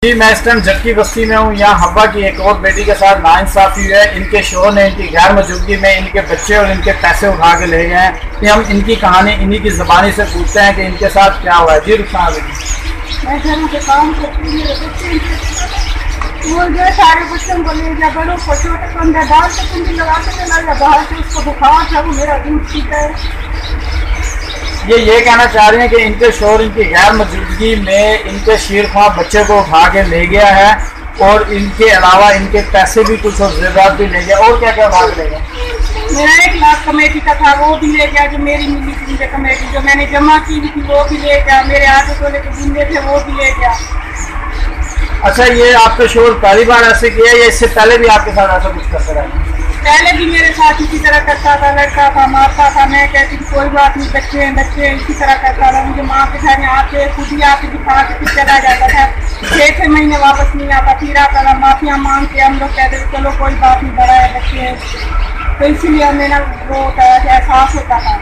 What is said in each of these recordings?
जी मैं इस टाइम झटकी बस्ती में हूँ। यहाँ हब्बा की एक और बेटी के साथ नाइंसाफी हुई है। इनके शोहर ने इनकी गैर मौजूदगी में इनके बच्चे और इनके पैसे उठा के ले गए हैं। कि हम इनकी कहानी इन्हीं की ज़बानी से पूछते हैं कि इनके साथ क्या हुआ है। जी रुखसाना बेटी। मैं घरों के काम करती हूँ, वो जो सारे बच्चों को ले गया, बड़ों को छोटे को अंदर डाल के कुंडी लगा के चला गया बाहर से। उसको बुखार था, वो मेरा दूध पीता है। ये कहना चाह रहे हैं कि इनके शोहर इनकी गैर मौजूदगी में इनके शीरख्वाह बच्चे को उठा के ले गया है और इनके अलावा इनके पैसे भी कुछ और ज़ेवरात भी ले गया। और क्या क्या उठा के ले गया? मेरा 1 लाख कमेटी का था, वो भी ले गया। जो मेरी मिली थी मुझे कमेटी, जो मैंने जमा की थी वो भी ले गया। मेरे आधे तोले के बुंदे थे वो भी ले गया। अच्छा, ये आपके शोहर पहली बार ऐसे किया या इससे पहले भी आपके साथ ऐसा कुछ करते रहे? पहले भी मेरे साथ इसी तरह करता था, लड़का था, मारता था। मैं कहती थी कोई बात नहीं, बच्चे हैं, इसी तरह करता था। मुझे माँ के घर में आके खुद ही आके दिखा के फिर चला जाता था। 6 महीने वापस नहीं आता, फिर आता था। माफिया मांग के हम लोग कहते थे चलो कोई बात नहीं, बड़ा है, बच्चे हैं। तो इसीलिए हमें ना वो होता है, एहसास होता था।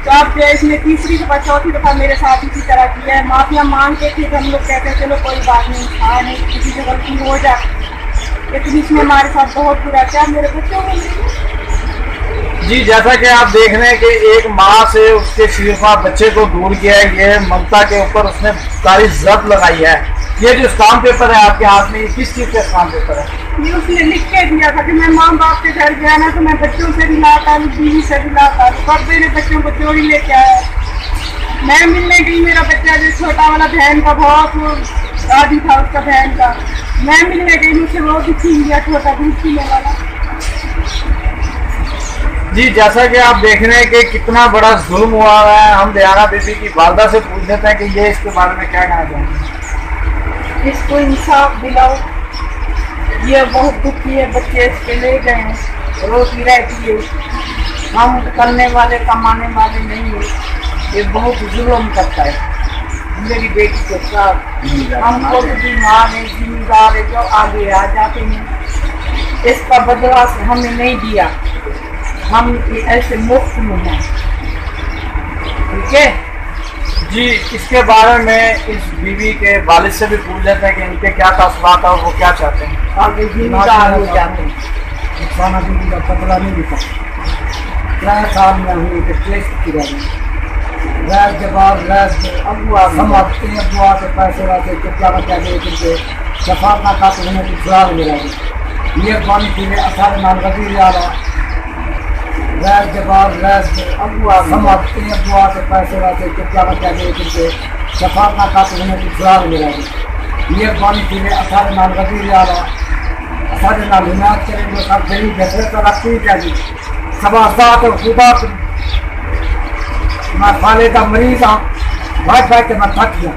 तो अब इसने तीसरी दफ़ा चौथी दफ़ा मेरे साथ इसी तरह किया है। माफिया मांग के फिर हम लोग कहते हैं चलो कोई बात नहीं, हाँ नहीं, किसी से गलती हो जाती। लेकिन इसमें हमारे साथ बहुत बुरा क्या मेरे बच्चों को। जी, जैसा कि आप देख रहे हैं कि एक माँ से उसके शीरख्वाह बच्चे को दूर किया है। ये ममता के ऊपर उसने सारी जब्त लगाई है। ये जो स्टाम्प पेपर है आपके हाथ में, ये किस चीज़ का स्टाम्प पेपर है? ये उसने लिख के दिया था कि मैं माँ बाप के घर गया ना तो मैं बच्चों से भी लाता हूँ, बीवी से भी लाता हूँ। कब मेरे बच्चों को चोरी लेके आया। मैं मिलने गई, मेरा बच्चा जो छोटा वाला बहन का बहुत आदि था उसका बहन का, मैं मिलने गई, मुझसे वो भी छीन गया, छोटा दूध पीने वाला। जी, जैसा कि आप देख रहे हैं कि कितना बड़ा जुल्म हुआ है। हम दयाना बीबी की वालदा से पूछ लेते हैं कि ये इसके बारे में क्या कहना चाहेंगे। इसको इंसाफ दिलाओ। ये बहुत दुखी है, बच्चे इसके ले गए हैं, रोटी रहती है। हम करने वाले कमाने वाले नहीं है। ये बहुत जुल्म करता है मेरी बेटी के साथ। हमको भी बीमार है, जिम्मेदार है, जो आगे आ जाते हैं। इसका बदला हमें नहीं दिया, हम ऐसे मुफ्त में हैं। ठीक है जी, इसके बारे में इस बीवी के वालिद से भी पूछ लेते हैं कि इनके क्या तासुरात है और वो क्या चाहते हैं। आगे जिम्मेदार हो जाते हैं। रुखसाना बीवी का पतला नहीं दिखा। 3 साल में हुई तो केस की रही रैस जवाब रैस अगुआ हम आपके अगुआ के पैसे वाले कितना बचा दे करके शफात ना खाते होने की खुराक मिला ये पानी पीने असार नाम रबी आला रैस जवाब रैस अगुआ हम आपके अगुआ के पैसे वाले कितना बचा दे करके शफात ना खाते होने की खुराक मिला ये पानी पीने असार नाम रबी आला असार नाम हिमायत करेंगे सब गरीब जैसे तो रखती चाहिए सब आसात और खुदा मैं खाले का मरीज हूँ, बैठ के मैं थक गया।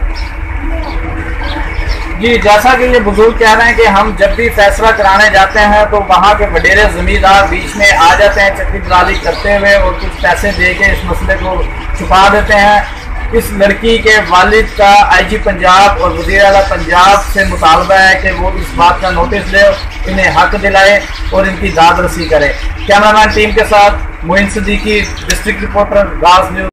जी, जैसा कि ये बुजुर्ग कह रहे हैं कि हम जब भी फैसला कराने जाते हैं तो वहाँ के वडेरे जमींदार बीच में आ जाते हैं चक्की दलाली करते हुए और कुछ पैसे दे के इस मसले को छुपा देते हैं। इस लड़की के वालिद का IG पंजाब और वज़ीर आला पंजाब से मुतालबा है कि वो इस बात का नोटिस ले, इन्हें हक दिलाए और इनकी दाद रसी करे। कैमरामैन टीम के साथ मोइन सिद्दीकी, डिस्ट्रिक्ट रिपोर्टर, गाज़ न्यूज़।